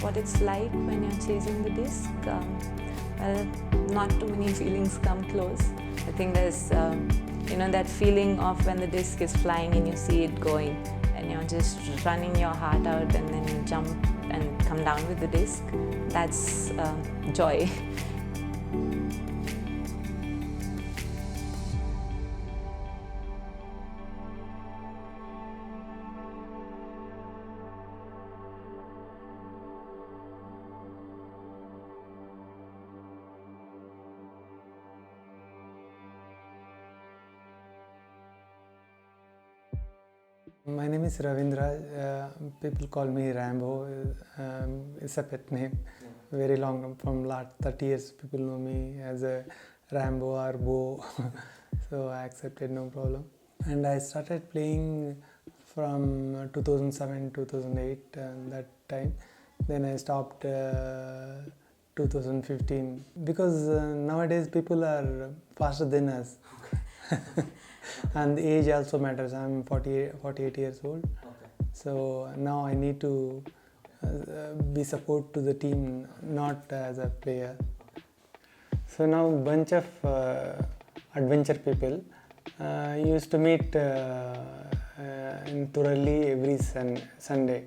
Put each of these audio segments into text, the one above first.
What it's like when you're chasing the disc, well, not too many feelings come close. I think there's, that feeling of when the disc is flying and you see it going and you're just running your heart out and then you jump and come down with the disc. That's joy. My name is Ravindra. People call me Rambo. It's a pet name. Very long, from last 30 years people know me as a Rambo or Bo. So I accepted, no problem. And I started playing from 2007-2008 that time. Then I stopped 2015 because nowadays people are faster than us. And the age also matters. I'm 48 years old. Okay. So now I need to be support to the team, not as a player. So now bunch of adventure people used to meet in Turalli every Sunday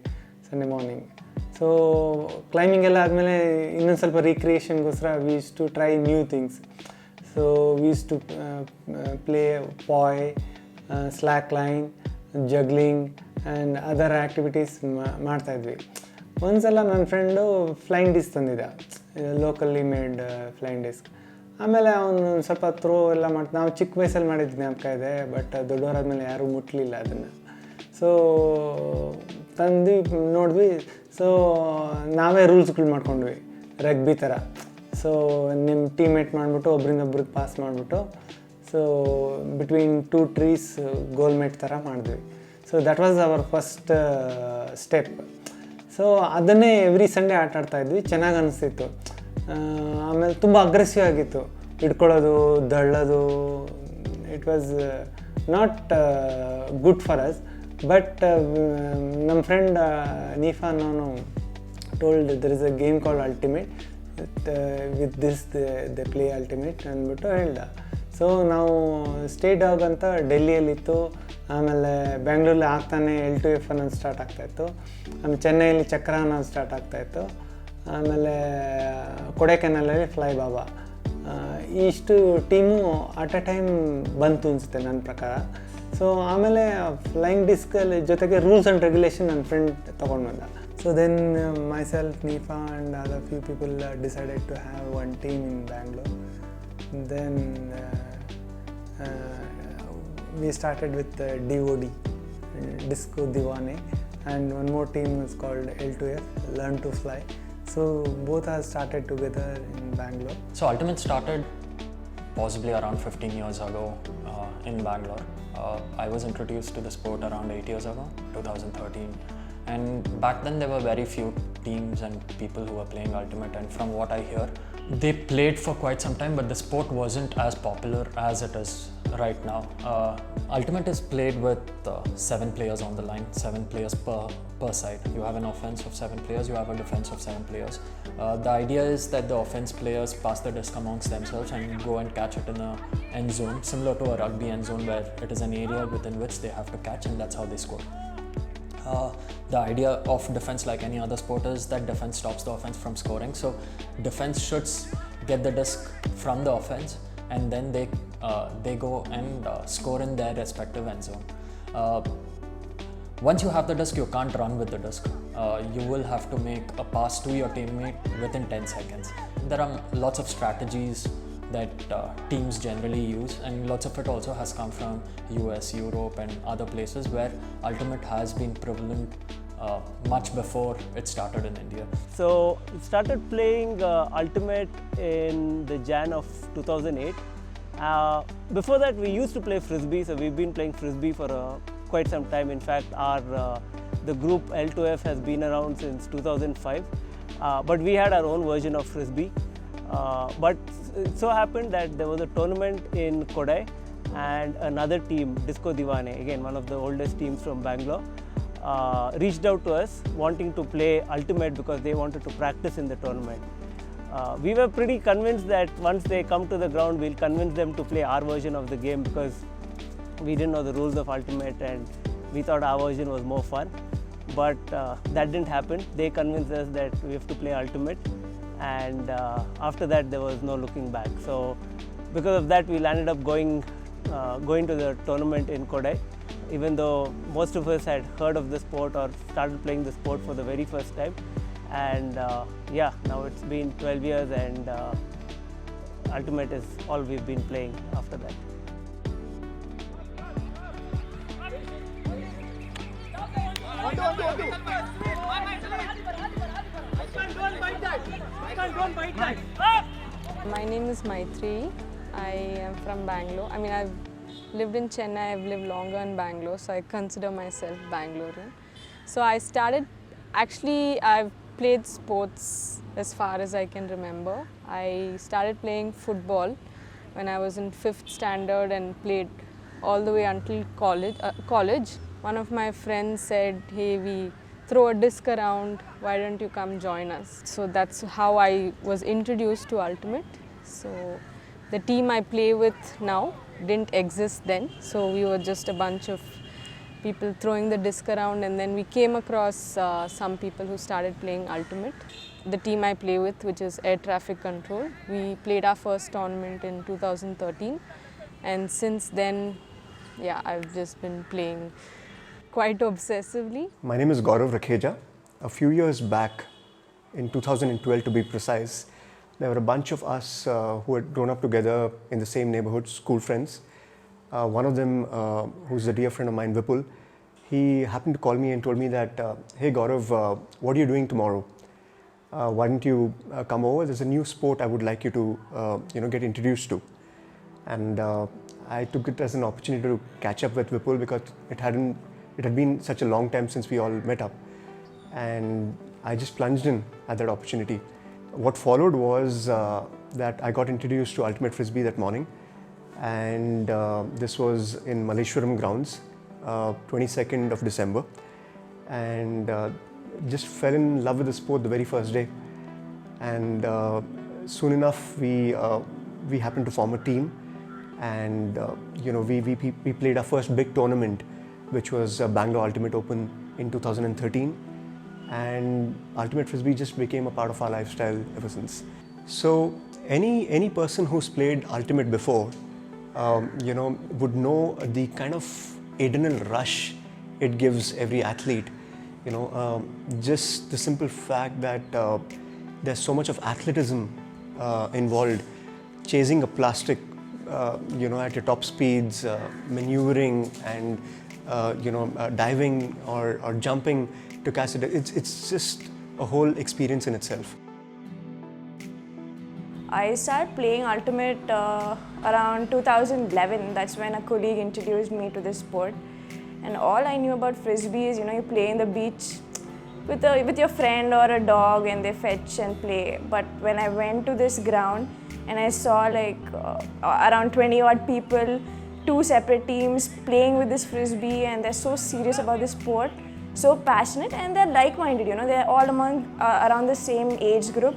morning. So climbing ella admele innond ಸ್ವಲ್ಪ recreation ಗೋಸ್ಕರ we used to try new things. So we used to play poi, slackline, juggling and other activities ಮಾಡ್ತಾ ಇದ್ವಿ. ಒಂದ್ಸಲ ನನ್ನ friend flying disc ತಂದಿದ್ದ, ಲೋಕಲ್ಲಿ made flying disc. ಆಮೇಲೆ ಅವನು ಸ್ವಲ್ಪ ಥ್ರೋ ಎಲ್ಲ ಮಾಡ್ತಾ, ನಾವು ಚಿಕ್ಕ ವಯಸ್ಸಲ್ಲಿ ಮಾಡಿದ್ವಿ ಜ್ಞಾಪಕ ಇದೆ, ಬಟ್ ದೊಡ್ಡವರಾದ್ಮೇಲೆ ಯಾರೂ ಮುಟ್ಲಿಲ್ಲ ಅದನ್ನು. ಸೊ ತಂದು ನೋಡಿದ್ವಿ. ಸೊ ನಾವೇ ರೂಲ್ಸ್ಗಳು ಮಾಡ್ಕೊಂಡ್ವಿ ರಗ್ಬಿ ಥರ. ಸೊ ನಿಮ್ಮ ಟೀಮೇಟ್ ಮಾಡಿಬಿಟ್ಟು ಒಬ್ರಿಂದ ಒಬ್ರಿಗೆ ಪಾಸ್ ಮಾಡಿಬಿಟ್ಟು, so between 2 trees goal mate ಥರ ಮಾಡಿದ್ವಿ. So that was our first step. So ಅದನ್ನೇ ಎವ್ರಿ ಸಂಡೇ ಆಟ ಆಡ್ತಾಯಿದ್ವಿ. ಚೆನ್ನಾಗಿ ಅನಿಸ್ತಿತ್ತು. ಆಮೇಲೆ ತುಂಬ ಅಗ್ರೆಸಿವ್ ಆಗಿತ್ತು, ಹಿಡ್ಕೊಳ್ಳೋದು, ದಳ್ಳೋದು. It was not good for us. But ನಮ್ಮ ಫ್ರೆಂಡ್ ನೀಫಾ ಅನ್ನೋನು told there is a game called ultimate. With this they play ultimate ಅಂದ್ಬಿಟ್ಟು ಹೇಳ್ದ. ಸೊ ನಾವು ಸ್ಟೇಟ್ ಡಾಗ್ ಅಂತ ಡೆಲ್ಲಿಯಲ್ಲಿತ್ತು. ಆಮೇಲೆ ಬೆಂಗಳೂರಲ್ಲಿ ಆಗ್ತಾನೆ L2F ಅನ್ನೋದು ಸ್ಟಾರ್ಟ್ ಆಗ್ತಾಯಿತ್ತು. ಆಮೇಲೆ ಚೆನ್ನೈಯಲ್ಲಿ ಚಕ್ರ ಅನ್ನೋದು ಸ್ಟಾರ್ಟ್ ಆಗ್ತಾಯಿತ್ತು. ಆಮೇಲೆ ಕೊಡೈಕೆನಾಲಲ್ಲಿ ಫ್ಲೈ ಬಾಬಾ. ಇಷ್ಟು ಟೀಮು ಅಟ್ ಅ ಟೈಮ್ ಬಂತು ಅನಿಸುತ್ತೆ ನನ್ನ ಪ್ರಕಾರ. ಸೊ ಆಮೇಲೆ ಫ್ಲೈಯಿಂಗ್ ಡಿಸ್ಕಲ್ಲಿ ಜೊತೆಗೆ ರೂಲ್ಸ್ ಆ್ಯಂಡ್ ರೆಗ್ಯುಲೇಷನ್ ನನ್ನ ಫ್ರೆಂಡ್ ತೊಗೊಂಡು ಬಂದ. So then myself, Nifa and other few people decided to have one team in Bangalore. Then we started with DOD, Disco Diwane, and one more team was called L2F, Learn to Fly. So both are started together in Bangalore. So Ultimate started possibly around 15 years ago in Bangalore. I was introduced to the sport around 8 years ago, 2013. And back then there were very few teams and people who were playing Ultimate, and from what I hear, they played for quite some time, but the sport wasn't as popular as it is right now. Ultimate is played with 7 players on the line, 7 players per side. You have an offense of 7 players, you have a defense of 7 players. The idea is that the offense players pass the disc amongst themselves and go and catch it in a end zone, similar to a rugby end zone where it is an area within which they have to catch, and that's how they score. The idea of defense, like any other sport, is that defense stops the offense from scoring. So defense should get the disc from the offense, and then they go and score in their respective end zone. Uh, Once you have the disc, you can't run with the disc. You will have to make a pass to your teammate within 10 seconds. There are lots of strategies that teams generally use, and lots of it also has come from US, Europe and other places where Ultimate has been prevalent much before it started in India. So we started playing Ultimate in the Jan of 2008. Before that we used to play Frisbee, so we've been playing Frisbee for quite some time. In fact, the group L2F has been around since 2005, but we had our own version of Frisbee. But it so happened that there was a tournament in Kodai, and another team, Disco Divane, again one of the oldest teams from Bangalore, reached out to us wanting to play Ultimate because they wanted to practice in the tournament. We were pretty convinced that once they come to the ground, we'll convince them to play our version of the game, because we didn't know the rules of Ultimate and we thought our version was more fun. But that didn't happen. They convinced us that we have to play Ultimate, and after that there was no looking back. So because of that, we landed up going to the tournament in Kodai, even though most of us had heard of the sport or started playing the sport for the very first time. And yeah, now it's been 12 years and Ultimate is all we've been playing after that. My name is Maitri. I am from Bangalore. I mean, I've lived in Chennai, I've lived longer in Bangalore, so I consider myself Bangalorean. So I started, actually I've played sports as far as I can remember. I started playing football when I was in 5th standard and played all the way until college. One of my friends said, hey, we throw a disc around, why don't you come join us? So that's how I was introduced to Ultimate. So the team I play with now didn't exist then, so we were just a bunch of people throwing the disc around, and then we came across some people who started playing Ultimate. The team I play with, which is Air Traffic Control, we played our first tournament in 2013, and since then, yeah, I've just been playing quite obsessively. My name is Gaurav Rakheja. A few years back, in 2012 to be precise, there were a bunch of us who had grown up together in the same neighborhood, school friends. One of them, who's a dear friend of mine, Vipul, he happened to call me and told me that, hey Gaurav, what are you doing tomorrow? Why don't you come over? There's a new sport I would like you to get introduced to. And I took it as an opportunity to catch up with Vipul because it had been such a long time since we all met up. And I just plunged in at that opportunity. What followed was that I got introduced to Ultimate Frisbee that morning, and this was in Malleshwaram grounds, 22nd of December, and just fell in love with the sport the very first day. And soon enough we happened to form a team, and we played our first big tournament, which was Bangalore Ultimate Open in 2013. And Ultimate Frisbee just became a part of our lifestyle ever since. So any person who's played Ultimate before, would know the kind of adrenal rush it gives every athlete. Just the simple fact that there's so much of athleticism involved, chasing a plastic, at your top speeds, maneuvering and diving or jumping to catch it. It's just a whole experience in itself. I started playing Ultimate around 2011. That's when a colleague introduced me to this sport. And all I knew about Frisbee is, you play in the beach with your friend or a dog and they fetch and play. But when I went to this ground and I saw around 20 odd people, 2 separate teams playing with this Frisbee, and they're so serious about this sport, so passionate, and they're like-minded, they're all around the same age group.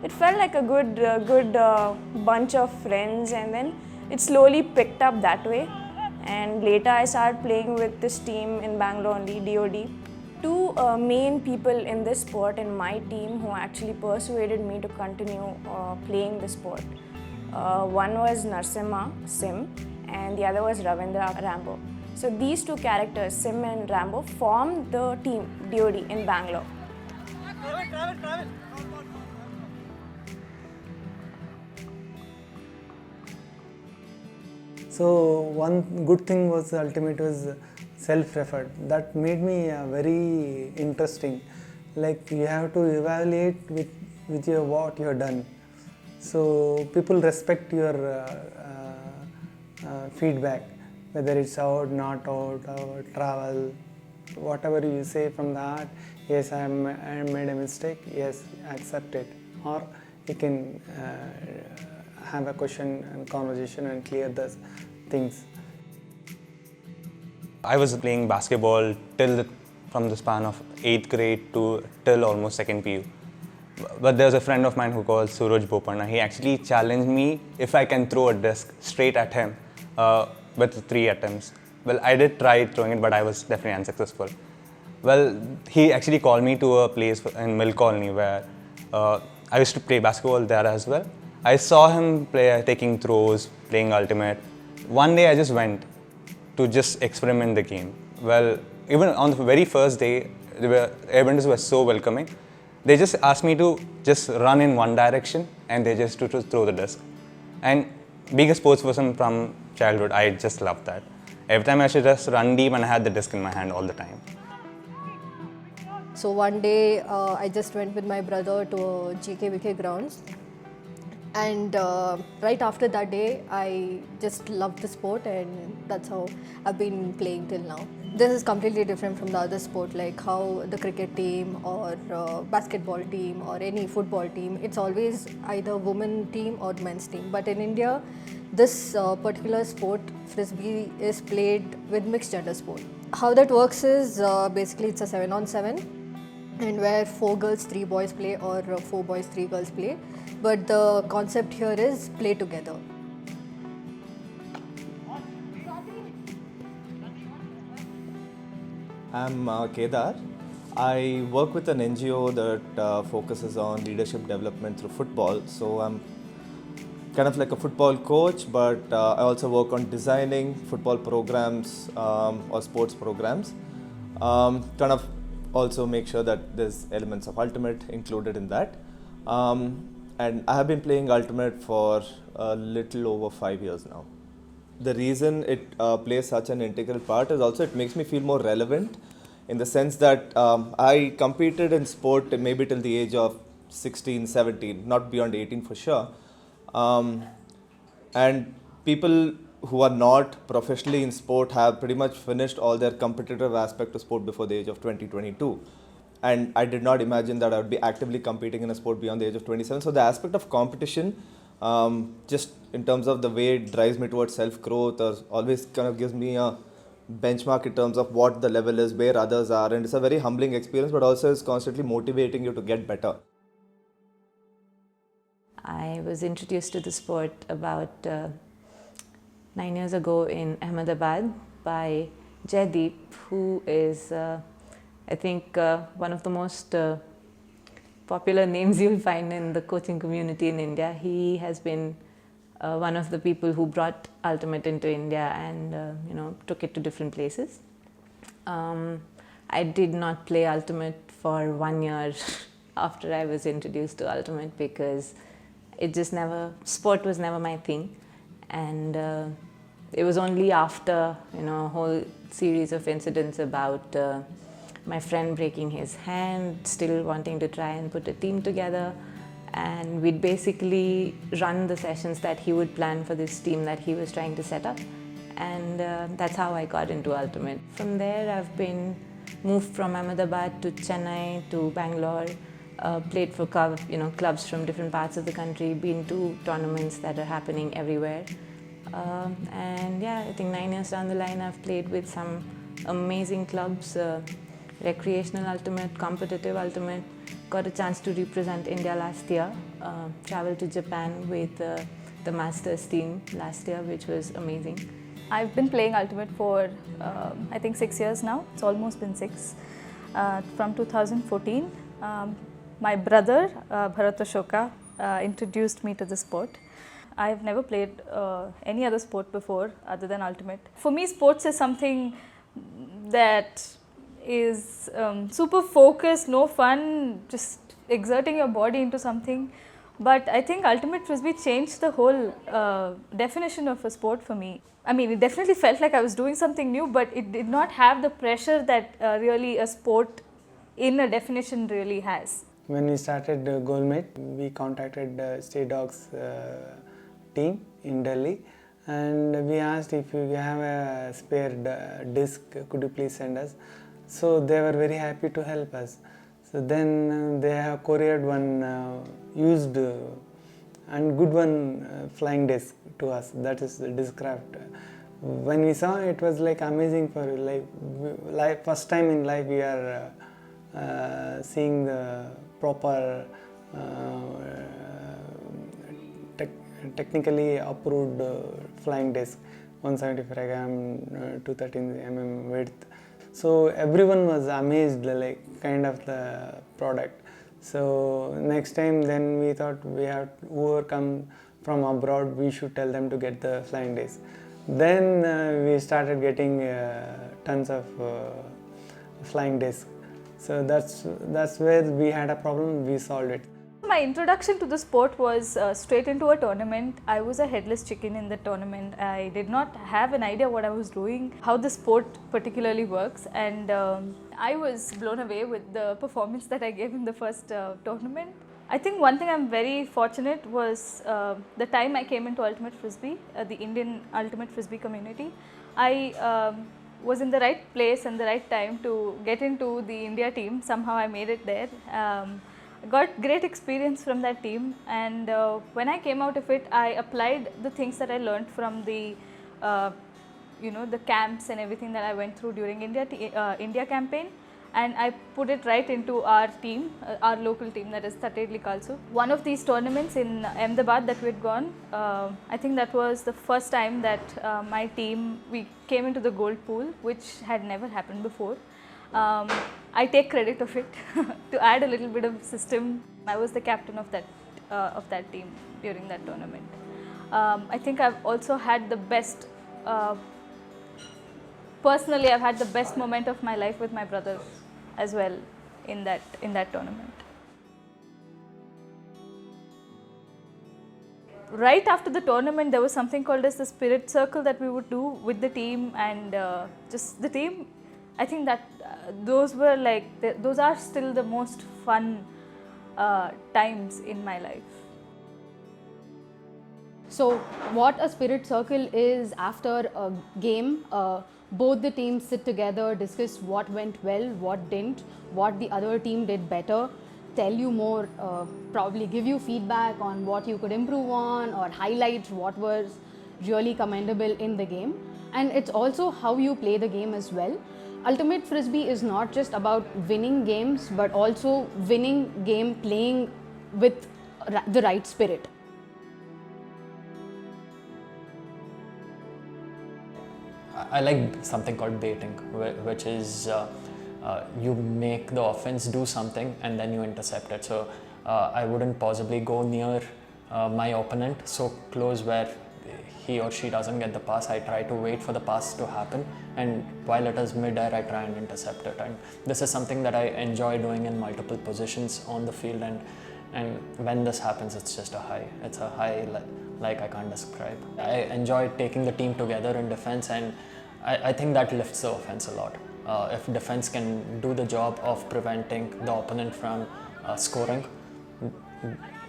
It felt like a good bunch of friends, and then it slowly picked up that way. And later I started playing with this team in Bangalore only, DOD. 2 main people in this sport in my team who actually persuaded me to continue playing the sport. One was Narsimha Sim and the other was Ravindra Rambo. So these two characters, Sim and Rambo, form the team DOD in Bangalore. So one good thing was Ultimate was self-referred. That made me very interesting. Like you have to evaluate with your what you have done. So people respect your feedback, whether it's out, not out, or travel, whatever you say from that. Yes, I made a mistake. Yes, accept it. Or you can have a question and conversation and clear the things. I was playing basketball from the span of 8th grade till almost 2nd PU. But there's a friend of mine who called Suraj Bopanna. He actually challenged me if I can throw a disc straight at him with 3 attempts. Well, I did try throwing it, but I was definitely unsuccessful. Well, he actually called me to a place in Mill Colony where I used to play basketball there as well. I saw him taking throws, playing Ultimate. One day I just went to just experiment the game. Well, even on the very first day, Airbenders were so welcoming. They just asked me to just run in one direction and they just to throw the disc. And being a sports person from childhood, I just loved that. Every time I should just run deep and I had the disc in my hand all the time. So one day I just went with my brother to GKVK grounds, and right after that day I just loved the sport, and that's how I've been playing till now. This is completely different from the other sport, like how the cricket team or basketball team or any football team, it's always either women team or men's team. But in India, this particular sport, Frisbee, is played with mixed gender sport. How that works is basically it's a 7-on-7, and where 4 girls, 3 boys play, or 4 boys, 3 girls play. But the concept here is play together. I'm Kedar. I work with an NGO that focuses on leadership development through football. So I'm kind of like a football coach, but I also work on designing football programs or sports programs. Kind of also make sure that there's elements of Ultimate included in that. And I have been playing Ultimate for a little over 5 years now. The reason it plays such an integral part is also it makes me feel more relevant, in the sense that I competed in sport maybe till the age of 16, 17, not beyond 18 for sure. And people who are not professionally in sport have pretty much finished all their competitive aspect of sport before the age of 20, 22. And I did not imagine that I would be actively competing in a sport beyond the age of 27. So the aspect of competition, just in terms of the way it drives me towards self-growth, or always kind of gives me a benchmark in terms of what the level is, where others are. And it's a very humbling experience, but also is constantly motivating you to get better. I was introduced to the sport about 9 years ago in Ahmedabad by Jaideep, who is, I think, one of the most popular names you'll find in the coaching community in India. He has been one of the people who brought Ultimate into India and took it to different places. I did not play Ultimate for 1 year after I was introduced to Ultimate, because it just sport was never my thing. And it was only after a whole series of incidents about my friend breaking his hand, still wanting to try and put a team together, and we'd basically run the sessions that he would plan for this team that he was trying to set up, and that's how I got into Ultimate. From there I've been moved from Ahmedabad to Chennai to Bangalore, played for clubs from different parts of the country, been to tournaments that are happening everywhere, and yeah, I think 9 years down the line I've played with some amazing clubs, recreational Ultimate, competitive Ultimate. Got a chance to represent India last year, traveled to Japan with the Masters team last year, which was amazing. I've been playing Ultimate for I think 6 years now. It's almost been 6. From 2014. My brother, Bharat Ashoka, introduced me to the sport. I've never played any other sport before other than Ultimate. For me, sports is something that is super focused, no fun, just exerting your body into something. But I think Ultimate Frisbee changed the whole definition of a sport for me. I mean, it definitely felt like I was doing something new, but it did not have the pressure that really a sport in a definition really has. When we started Goalmate, we contacted Stray Dogs team in Delhi, and we asked if you have a spare disc, could you please send us? So they were very happy to help us. So then they have couriered one used and good one flying disc to us, that is the Discraft. When we saw it was like amazing for like first time in life we are seeing the proper technically approved flying disc, 175 mm, 213 mm width. So everyone was amazed, like kind of the product. So next time then we thought we have whoever come from abroad, we should tell them to get the flying disc. Then we started getting tons of flying disc. So that's where we had a problem, we solved it. My introduction to the sport was straight into a tournament. I was a headless chicken in the tournament. I did not have an idea what I was doing, how the sport particularly works, and I was blown away with the performance that I gave in the first tournament. I think one thing I'm very fortunate was the time I came into Ultimate Frisbee, the Indian Ultimate Frisbee community. I was in the right place and the right time to get into the India team. Somehow I made it there. Got great experience from that team, and when I came out of it, I applied the things that I learned from the the camps and everything that I went through during India campaign, and I put it right into our team, our local team, that is Tatedli Kalsu. One of these tournaments in Ahmedabad that we had gone, I think that was the first time that my team, we came into the gold pool, which had never happened before. I take credit of it. To add a little bit of system, I was the captain of that team during that tournament. I think I've also had the best, personally I've had the best moment of my life with my brother as well in that tournament. Right after the tournament, there was something called as the spirit circle that we would do with the team, and just the team. I think that those are still the most fun times in my life. So what a spirit circle is, after a game, both the teams sit together, discuss what went well, what didn't, what the other team did better, tell you more, probably give you feedback on what you could improve on or highlight what was really commendable in the game. And it's also how you play the game as well. Ultimate Frisbee is not just about winning games, but also winning game playing with the right spirit. I like something called baiting, which is you make the offense do something and then you intercept it. So I wouldn't possibly go near my opponent so close where he or she doesn't get the pass. I try to wait for the pass to happen, and while it is mid-air, I try and intercept it. And this is something that I enjoy doing in multiple positions on the field, and when this happens, it's just a high. It's a high like I can't describe. I enjoy taking the team together in defense, and I think that lifts the offense a lot. If defense can do the job of preventing the opponent from scoring,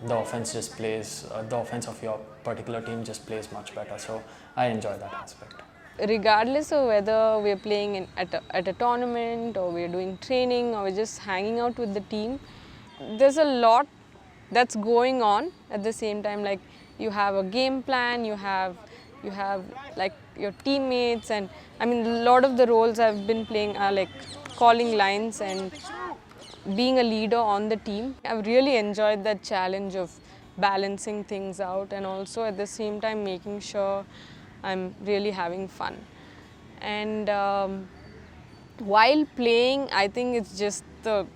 the offense just plays, the offense of your particular team just plays much better. So I enjoy that aspect. Regardless of whether we're playing at a tournament or we're doing training or we're just hanging out with the team, there's a lot that's going on at the same time. Like, you have a game plan, you have like your teammates, and I mean a lot of the roles I've been playing are like calling lines and being a leader on the team. I've really enjoyed that challenge of balancing things out and also at the same time making sure I'm really having fun. And while playing, I think it's just the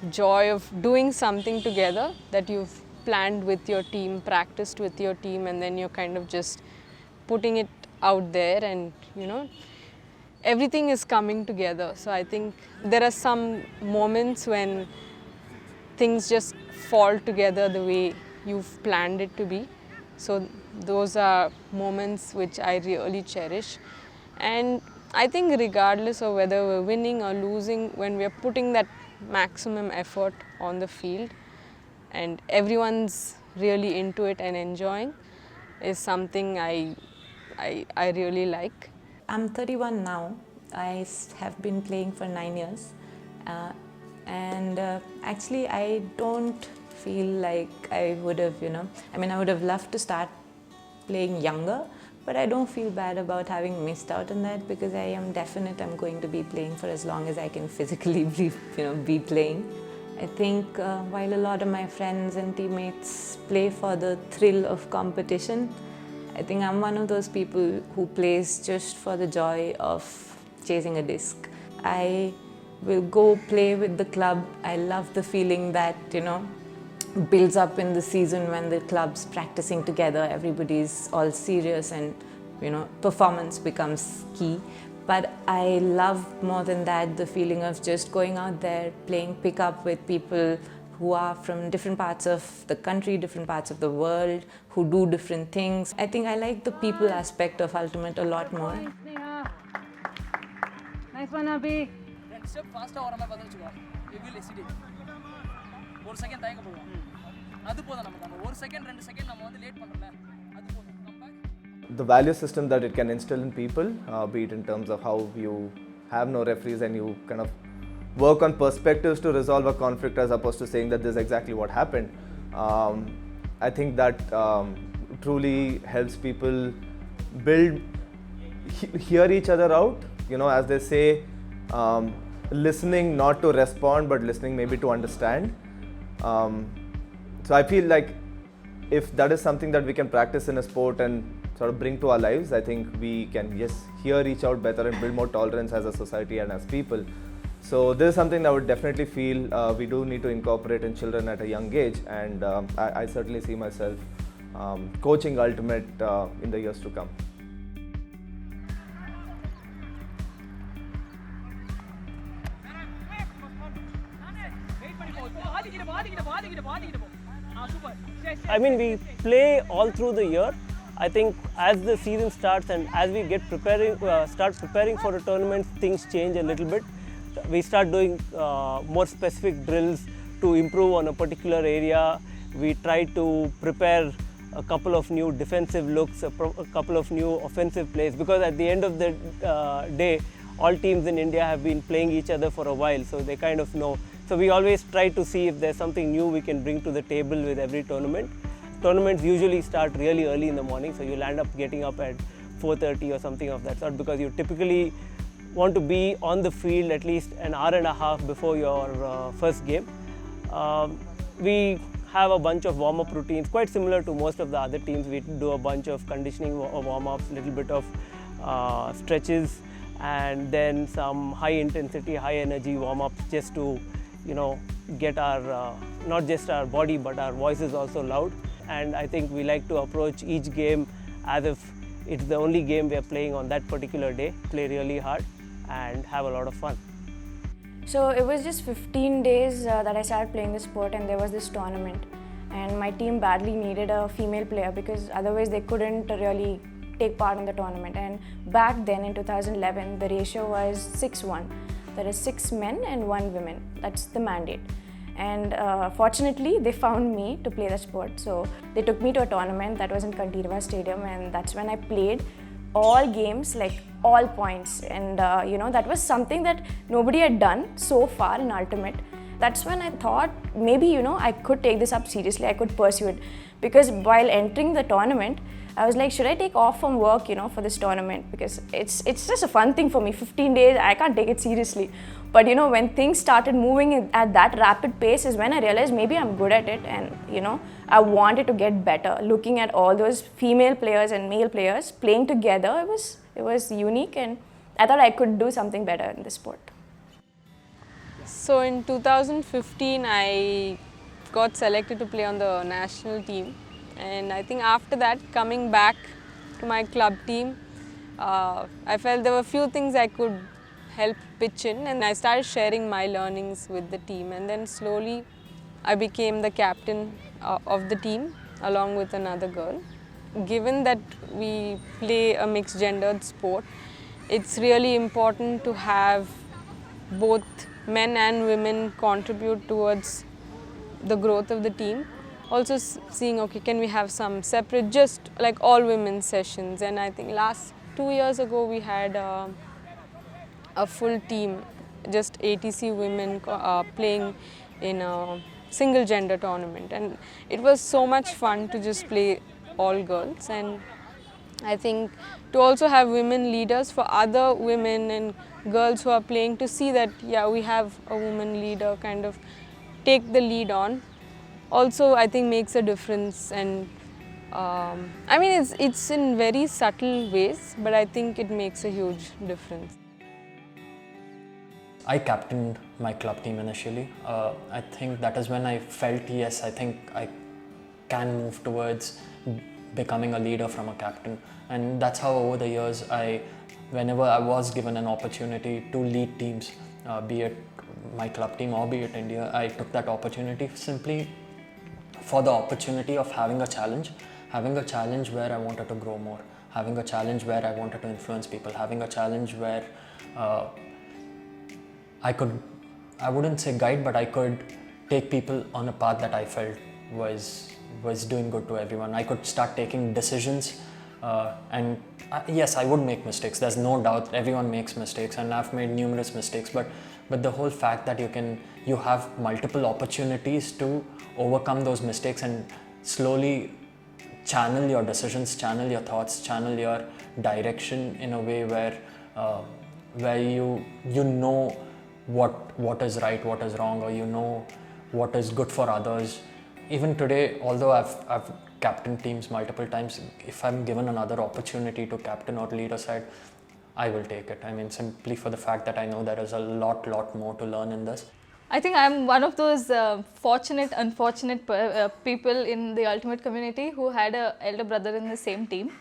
joy of doing something together that you've planned with your team, practiced with your team, and then you're kind of just putting it out there, and everything is coming together. So I think there are some moments when things just fall together the way you've planned it to be. So those are moments which I really cherish. And I think regardless of whether we're winning or losing, when we're putting that maximum effort on the field and everyone's really into it and enjoying, is something I really like. I'm 31 now. I have been playing for 9 years. Actually I don't feel like I would have, I would have loved to start playing younger, but I don't feel bad about having missed out on that, because I am definite I'm going to be playing for as long as I can physically be playing. I think while a lot of my friends and teammates play for the thrill of competition, I think I'm one of those people who plays just for the joy of chasing a disc. I will go play with the club. I love the feeling that, builds up in the season when the club's practicing together, everybody's all serious and, performance becomes key. But I love more than that the feeling of just going out there, playing pickup with people who are from different parts of the country, different parts of the world, who do different things. I think I like the people aspect of Ultimate a lot more. Nice one, Abhi. Step faster or am I we will hesitate. 1 second time adu podha namakku 1 second 2 second நம்ம வந்து late பண்றல அது போதும் come back. The value system that it can instill in people, be it in terms of how you have no referees and you kind of work on perspectives to resolve a conflict as opposed to saying that this is exactly what happened. I think that truly helps people hear each other out, as they say, listening not to respond but listening maybe to understand. So I feel like if that is something that we can practice in a sport and sort of bring to our lives, I think we can hear each out better and build more tolerance as a society and as people. So this is something I would definitely feel we do need to incorporate in children at a young age, and I certainly see myself coaching Ultimate in the years to come. I mean, we play all through the year. I think as the season starts and as we start preparing for a tournament, things change a little bit. We start doing more specific drills to improve on a particular area. We try to prepare a couple of new defensive looks, a couple of new offensive plays, because at the end of the day, all teams in India have been playing each other for a while, so they kind of know. So we always try to see if there's something new we can bring to the table with every tournament. Tournaments usually start really early in the morning, so you'll end up getting up at 4:30 or something of that sort, because you typically want to be on the field at least an hour and a half before your first game. We have a bunch of warm-up routines, quite similar to most of the other teams. We do a bunch of conditioning warm-ups, a little bit of stretches, and then some high-intensity, high-energy warm-ups just to, get our, not just our body, but our voices also loud. And I think we like to approach each game as if it's the only game we are playing on that particular day, play really hard and have a lot of fun. So it was just 15 days that I started playing the sport, and there was this tournament, and my team badly needed a female player because otherwise they couldn't really take part in the tournament. And back then in 2011 the ratio was 6:1, that is 6 men and 1 woman. That's the mandate. And fortunately they found me to play the sport, so they took me to a tournament that was in Kantirva Stadium, and that's when I played all games, like all points, and that was something that nobody had done so far in Ultimate. That's when I thought maybe I could take this up seriously, I could pursue it, because while entering the tournament I was like, should I take off from work for this tournament, because it's just a fun thing for me. 15 days I can't take it seriously. But when things started moving at that rapid pace is when I realized maybe I'm good at it, and I wanted to get better. Looking at all those female players and male players playing together, it was unique, and I thought I could do something better in this sport. So in 2015 I got selected to play on the national team, and I think after that, coming back to my club team, I felt there were a few things I could help pitch in, and I started sharing my learnings with the team, and then slowly I became the captain of the team along with another girl. Given that we play a mixed gendered sport, it's really important to have both men and women contribute towards the growth of the team. Also seeing, okay, can we have some separate, just like all women sessions, and I think last 2 years ago we had a full team, just ATC women playing in a single gender tournament, and it was so much fun to just play all girls. And I think to also have women leaders for other women and girls who are playing, to see that yeah, we have a woman leader, kind of take the lead on, also I think makes a difference. And I mean it's in very subtle ways, but I think it makes a huge difference. I captained my club team initially. I think that is when I felt, yes, I think I can move towards becoming a leader from a captain. And that's how over the years, whenever I was given an opportunity to lead teams, be it my club team or be it India, I took that opportunity simply for the opportunity of having a challenge where I wanted to grow more, having a challenge where I wanted to influence people, having a challenge where I wouldn't say guide, but I could take people on a path that I felt was doing good to everyone. I could start taking decisions, and yes, I would make mistakes. There's no doubt, everyone makes mistakes, and I've made numerous mistakes. But the whole fact that you have multiple opportunities to overcome those mistakes and slowly channel your decisions, channel your thoughts, channel your direction in a way where you know what is right, what is wrong, or you know what is good for others. Even today, although I've captained teams multiple times, if I'm given another opportunity to captain or lead a side, I will take it. I mean, simply for the fact that I know there is a lot more to learn in this. I think I'm one of those fortunate, unfortunate people in the ultimate community who had an elder brother in the same team.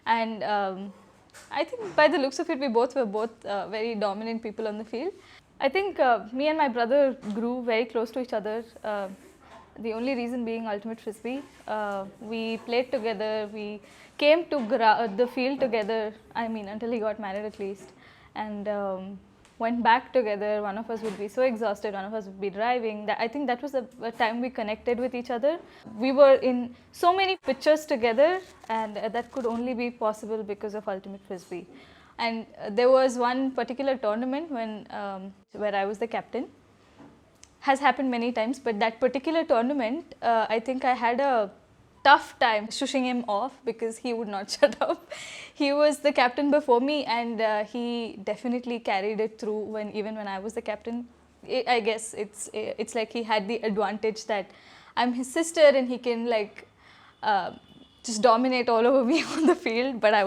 And I think by the looks of it, we both were very dominant people on the field. I think me and my brother grew very close to each other. The only reason being ultimate Frisbee. We played together, we came to the field together, I mean until he got married at least, and went back together. One of us would be so exhausted, one of us would be driving. I think that was a time we connected with each other. We were in so many pictures together, and that could only be possible because of ultimate Frisbee. And there was one particular tournament where I was the captain. Has happened many times, but that particular tournament, I think I had a tough time shushing him off because he would not shut up. He was the captain before me, and he definitely carried it through even when I was the captain. I guess it's like he had the advantage that I'm his sister and he can like just dominate all over me on the field, but I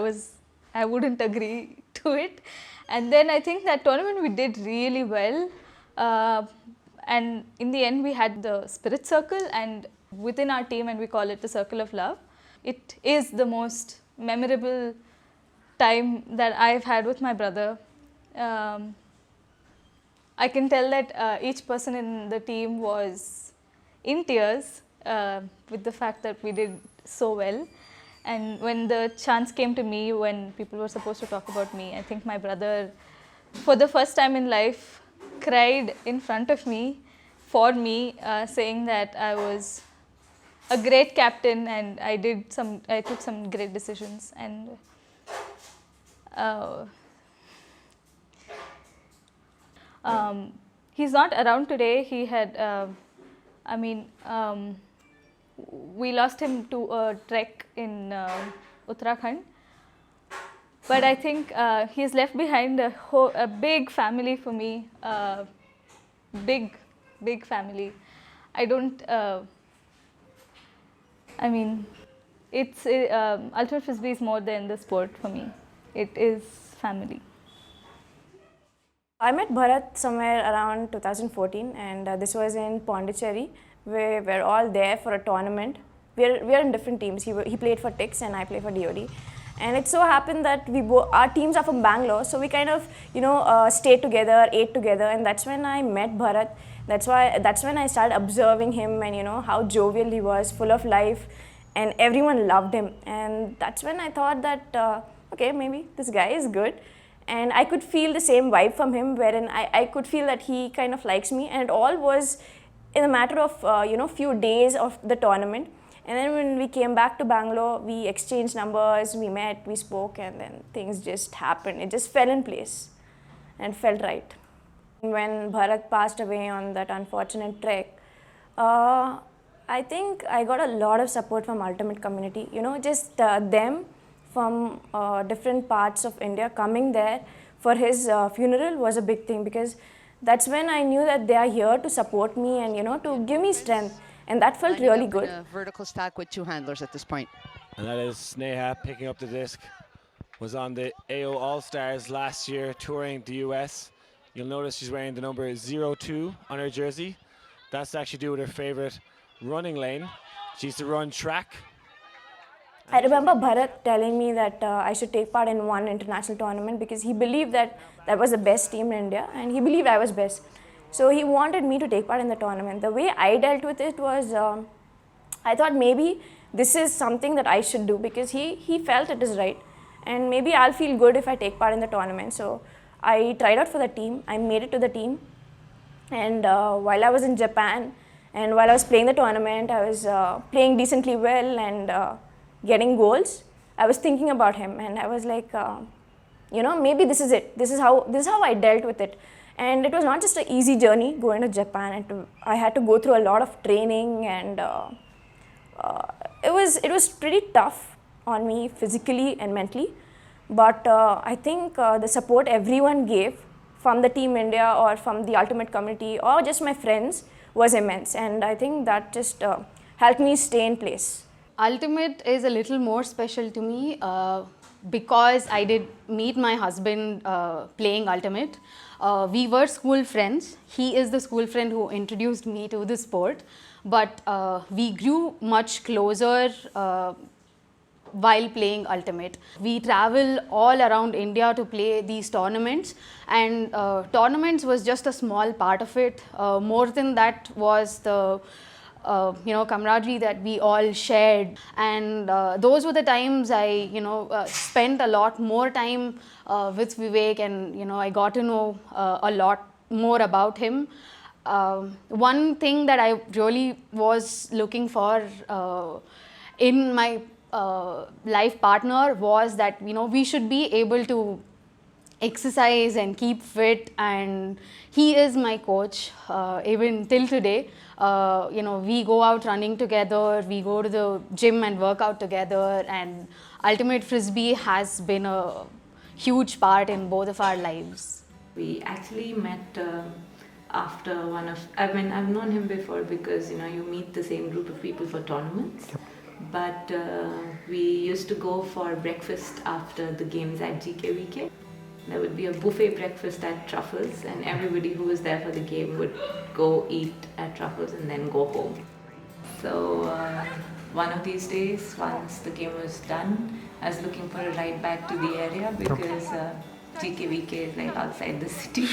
wouldn't agree to it. And then I think that tournament we did really well. And in the end, we had the spirit circle, and within our team, and we call it the circle of love. It is the most memorable time that I've had with my brother. I can tell that each person in the team was in tears with the fact that we did so well. And when the chance came to me, when people were supposed to talk about me, I think my brother, for the first time in life, cried in front of me, for me, saying that I was a great captain and I took some great decisions. And he's not around today. He had, we lost him to a trek in Uttarakhand. But I think he's left behind a big family for me, big family. I don't, Ultimate Frisbee is more than the sport for me. It is family. I met Bharat somewhere around 2014, and this was in Pondicherry, we're all there for a tournament. We're in different teams. He played for TIKS and I play for DOD. And it so happened that our teams are from Bangalore, so we kind of, stayed together, ate together, and that's when I met Bharat. That's when I started observing him and how jovial he was, full of life, and everyone loved him. And that's when I thought that, okay, maybe this guy is good. And I could feel the same vibe from him, wherein I could feel that he kind of likes me, and it all was in a matter of, few days of the tournament. And then when we came back to Bangalore, we exchanged numbers, we met, we spoke, and then things just happened. It just fell in place and felt right. When Bharat passed away on that unfortunate trek, I think I got a lot of support from Ultimate community. Just them from different parts of India coming there for his funeral was a big thing, because that's when I knew that they are here to support me and to give me strength. And that felt really good. A vertical stack with 2 handlers at this point. And that is Sneha picking up the disc. Was on the AO All-Stars last year, touring the US. You'll notice she's wearing the number 02 on her jersey. That's to actually do with her favorite running lane. She used to run track. I remember Bharat telling me that I should take part in one international tournament because he believed that that was the best team in India, and he believed I was best. So he wanted me to take part in the tournament. The way I dealt with it was, I thought maybe this is something that I should do, because he felt it is right. And maybe I'll feel good if I take part in the tournament. So I tried out for the team. I made it to the team. And while I was in Japan and while I was playing the tournament, I was playing decently well and getting goals. I was thinking about him, and I was like, maybe this is it. This is how I dealt with it. And it was not just an easy journey going to Japan. I had to go through a lot of training, and it was pretty tough on me physically and mentally. But I think the support everyone gave from the Team India or from the Ultimate community or just my friends was immense. And I think that just helped me stay in place. Ultimate is a little more special to me because I did meet my husband playing Ultimate. We were school friends. He is the school friend who introduced me to the sport. But we grew much closer while playing Ultimate. We travel all around India to play these tournaments, and tournaments was just a small part of it. More than that was the camaraderie that we all shared, and those were the times I spent a lot more time with Vivek, and I got to know a lot more about him. One thing that I really was looking for in my life partner was that we should be able to exercise and keep fit, and he is my coach even till today. We go out running together, we go to the gym and work out together, and Ultimate Frisbee has been a huge part in both of our lives. We actually met after I've known him before because you meet the same group of people for tournaments. Yep. But we used to go for breakfast after the games at GKVK. There would be a buffet breakfast at Truffles, and everybody who was there for the game would go eat at Truffles and then go home. So one of these days, once the game was done, I was looking for a ride back to the area because GKVK is like outside the city.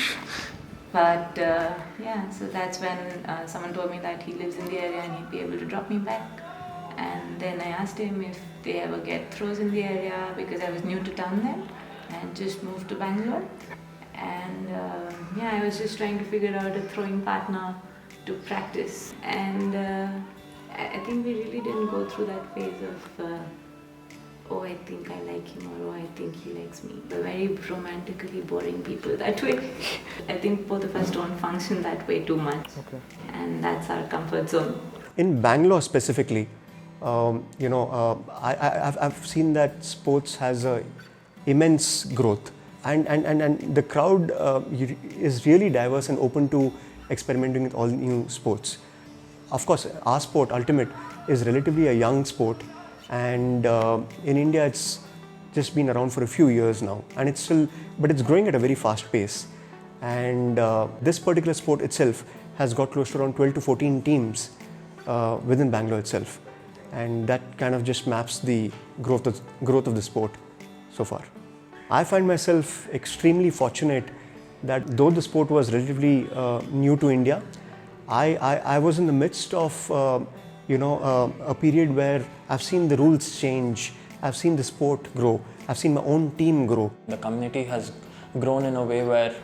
But so that's when someone told me that he lives in the area and he'd be able to drop me back. And then I asked him if they ever get throws in the area because I was new to town then and just moved to Bangalore. And I was just trying to figure out a throwing partner to practice. And I think we really didn't go through that phase of oh, I think I like him, or oh, I think he likes me. We're very romantically boring people that way. I think both of us don't function that way too much. Okay. And that's our comfort zone. In Bangalore specifically, I've seen that sports has a immense growth, and the crowd is really diverse and open to experimenting with all new sports. Of course, our sport, Ultimate, is relatively a young sport, and in India it's just been around for a few years now, and it's growing at a very fast pace. And this particular sport itself has got close to around 12 to 14 teams within Bangalore itself. And that kind of just maps the growth of the sport so far. I find myself extremely fortunate that though the sport was relatively new to India, I was in the midst of a period where I've seen the rules change, I've seen the sport grow, I've seen my own team grow. The community has grown in a way where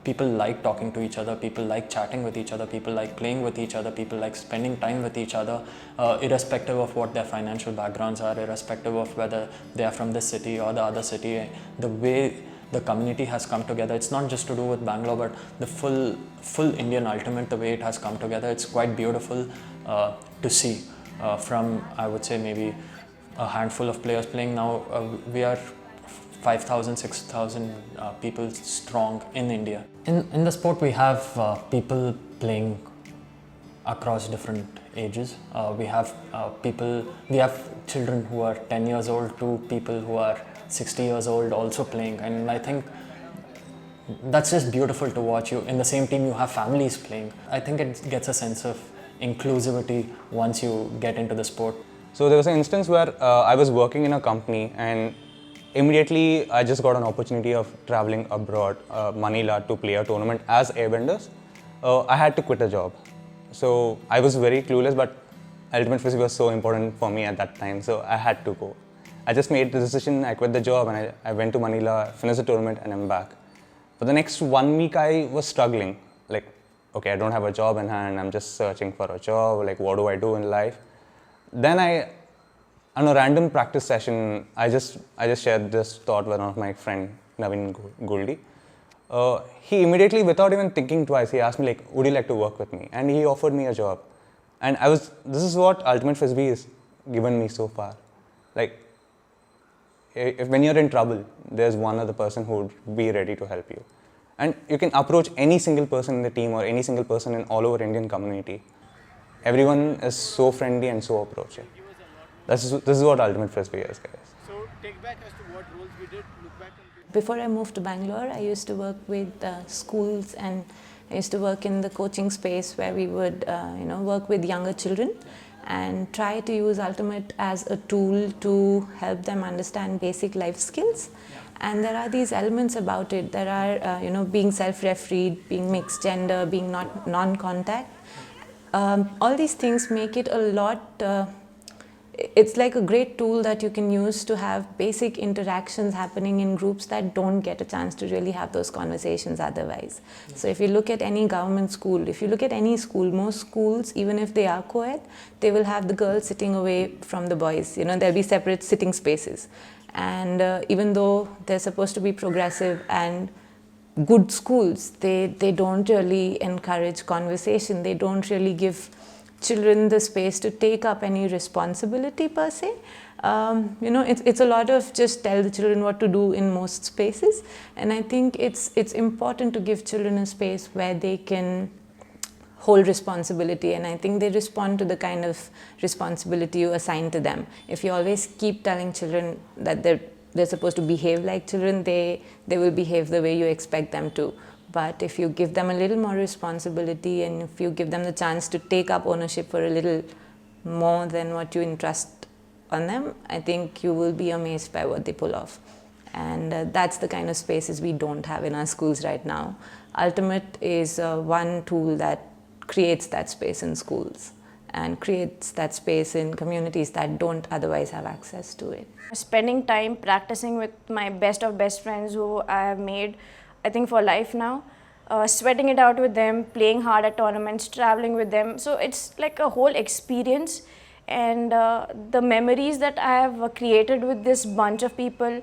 people like talking to each other, people like chatting with each other, people like playing with each other, people like spending time with each other, irrespective of what their financial backgrounds are, irrespective of whether they are from this city or the other city. The way the community has come together, it's not just to do with Bangalore, but the full Indian Ultimate, the way it has come together, it's quite beautiful to see. From, I would say, maybe a handful of players playing now, we are 5,000, 6,000 people strong in India. In the sport, we have people playing across different ages. We have children who are 10 years old to people who are 60 years old also playing, and I think that's just beautiful to watch. You in the same team, you have families playing. I think it gets a sense of inclusivity once you get into the sport. So there was an instance where I was working in a company, and immediately I just got an opportunity of traveling abroad, Manila, to play a tournament as Airbenders. I had to quit a job. So I was very clueless, but Ultimate Frisbee was so important for me at that time, so I had to go. I just made the decision, I quit the job, and I went to Manila, finished the tournament, and I'm back. For the next 1 week, I was struggling. Like, okay, I don't have a job in hand, I'm just searching for a job, like what do I do in life? Then on a random practice session, I just shared this thought with one of my friend, Naveen Goldie. He immediately, without even thinking twice, he asked me like, would you like to work with me? And he offered me a job. And this is what Ultimate Frisbee has given me so far. Like, when you're in trouble, there's one other person who would be ready to help you. And you can approach any single person in the team or any single person in all over Indian community. Everyone is so friendly and so approachable. This is what Ultimate Frisbee is, guys. So take back as to what roles we did, look back. Before I moved to Bangalore, I used to work with schools, and I used to work in the coaching space where we would work with younger children and try to use Ultimate as a tool to help them understand basic life skills. And there are these elements about it. There are, being self-refereed, being mixed gender, being not non-contact. All these things make it a lot, it's like a great tool that you can use to have basic interactions happening in groups that don't get a chance to really have those conversations otherwise. So if you look at any government school, if you look at any school, most schools, even if they are co-ed, they will have the girls sitting away from the boys. There'll be separate sitting spaces. And even though they're supposed to be progressive and good schools, they don't really encourage conversation. They don't really give children the space to take up any responsibility per se. It's a lot of just tell the children what to do in most spaces. And I think it's important to give children a space where they can hold responsibility, and I think they respond to the kind of responsibility you assign to them. If you always keep telling children that they're supposed to behave like children, they will behave the way you expect them to. But if you give them a little more responsibility, and if you give them the chance to take up ownership for a little more than what you entrust on them, I think you will be amazed by what they pull off. And that's the kind of spaces we don't have in our schools right now. Ultimate is one tool that creates that space in schools and creates that space in communities that don't otherwise have access to it. Spending time practicing with my best of best friends who I have made, I think, for life now, sweating it out with them, playing hard at tournaments, traveling with them. So it's like a whole experience, and the memories that I have created with this bunch of people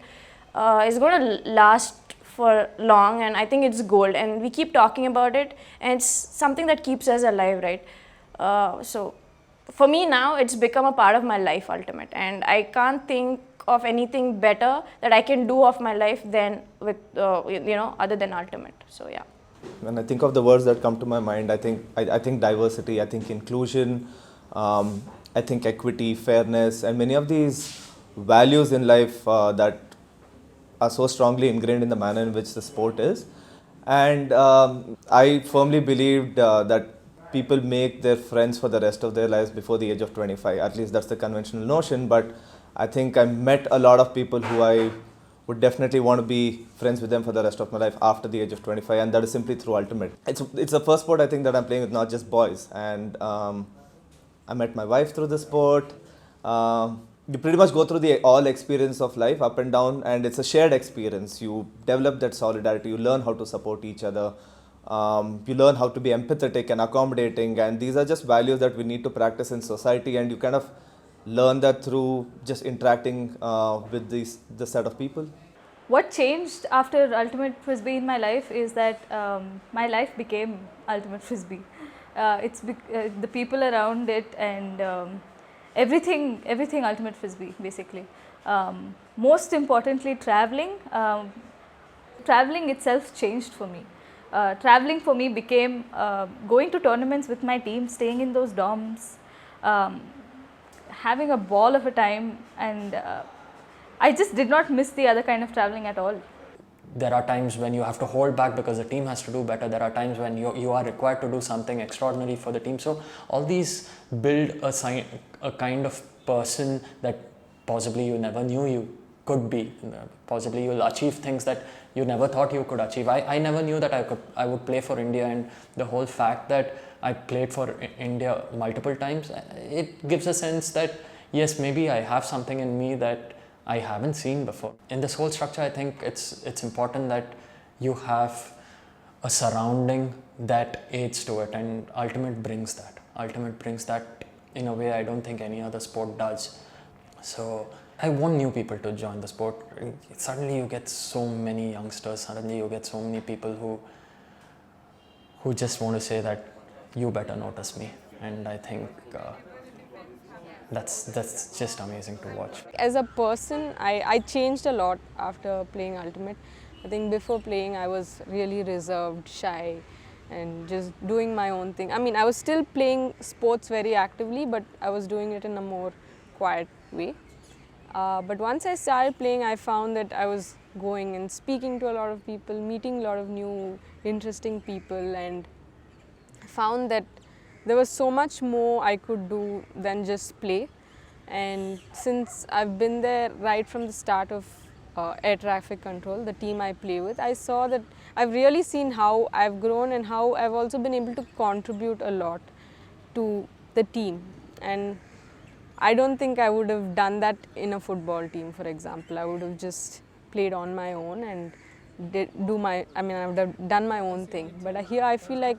is going to last for long, and I think it's gold, and we keep talking about it, and it's something that keeps us alive, right? So for me now, it's become a part of my life, Ultimate, and I can't think of anything better that I can do of my life than with, other than Ultimate. So yeah. When I think of the words that come to my mind, I think diversity, I think inclusion, I think equity, fairness, and many of these values in life that are so strongly ingrained in the manner in which the sport is. And I firmly believed that people make their friends for the rest of their lives before the age of 25. At least that's the conventional notion. But I think I met a lot of people who I would definitely want to be friends with them for the rest of my life after the age of 25, and that is simply through Ultimate. It's the first sport I think that I'm playing with not just boys, and I met my wife through the sport. You pretty much go through the all experience of life, up and down, and it's a shared experience. You develop that solidarity, you learn how to support each other, you learn how to be empathetic and accommodating, and these are just values that we need to practice in society, and you kind of learn that through just interacting with this set of people. What changed after Ultimate Frisbee in my life is that my life became Ultimate Frisbee. The people around it and everything Ultimate Frisbee basically. Most importantly, traveling itself changed for me. Traveling for me became going to tournaments with my team, staying in those dorms, having a ball of a time, and I just did not miss the other kind of traveling at all. There are times when you have to hold back because the team has to do better. There are times when you are required to do something extraordinary for the team. So all these build a kind of person that possibly you never knew you could be. Possibly you'll achieve things that you never thought you could achieve. I never knew that I would play for India, and the whole fact that I played for India multiple times, it gives a sense that yes, maybe I have something in me that I haven't seen before. In this whole structure, I think it's important that you have a surrounding that aids to it, and Ultimate brings that. Ultimate brings that in a way I don't think any other sport does. So I want new people to join the sport. Suddenly you get so many youngsters, suddenly you get so many people who just want to say that you better notice me, and I think that's just amazing to watch. As a person, I changed a lot after playing Ultimate. I think before playing I was really reserved, shy, and just doing my own thing. I mean, I was still playing sports very actively, but I was doing it in a more quiet way. But once I started playing, I found that I was going and speaking to a lot of people, meeting a lot of new interesting people, and found that there was so much more I could do than just play. And since I've been there right from the start of air traffic control, the team I play with, I saw that I've really seen how I've grown and how I've also been able to contribute a lot to the team. And I don't think I would have done that in a football team, for example. I would have just played on my own and I would have done my own thing. But here I feel like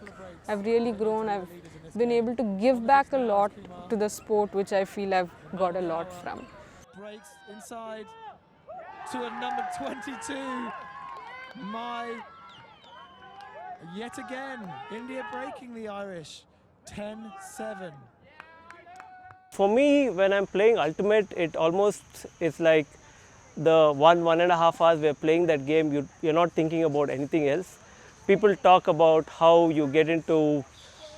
I've really grown. I've been able to give back a lot to the sport, which I feel I've got a lot from. Breaks inside to a number 22. Yet again, India breaking the Irish, 10-7. For me, when I'm playing Ultimate, it almost is like the 1.5 hours we're playing that game, you're not thinking about anything else. People talk about how you get into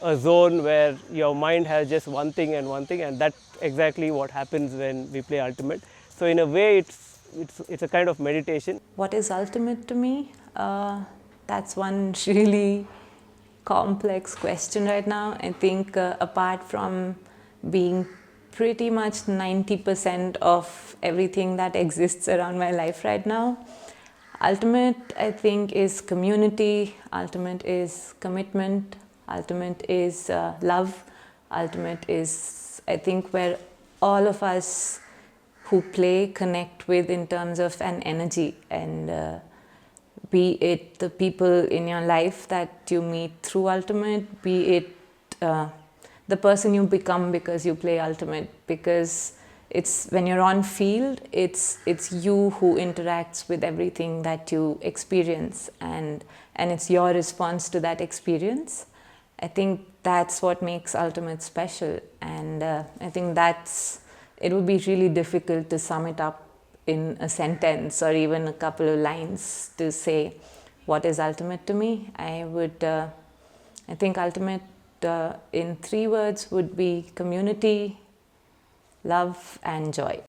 a zone where your mind has just one thing, and that's exactly what happens when we play Ultimate. So in a way, it's a kind of meditation. What is Ultimate to me? That's one really complex question right now. I think apart from being pretty much 90% of everything that exists around my life right now, Ultimate, I think, is community. Ultimate is commitment. Ultimate is love. Ultimate is, I think, where all of us who play connect with in terms of an energy, and be it the people in your life that you meet through Ultimate, be it the person you become because you play Ultimate, because it's when you're on field, it's you who interacts with everything that you experience, and it's your response to that experience. I think that's what makes Ultimate special, and I think it would be really difficult to sum it up in a sentence or even a couple of lines to say what is Ultimate to me. I think Ultimate in 3 words would be community, love and joy.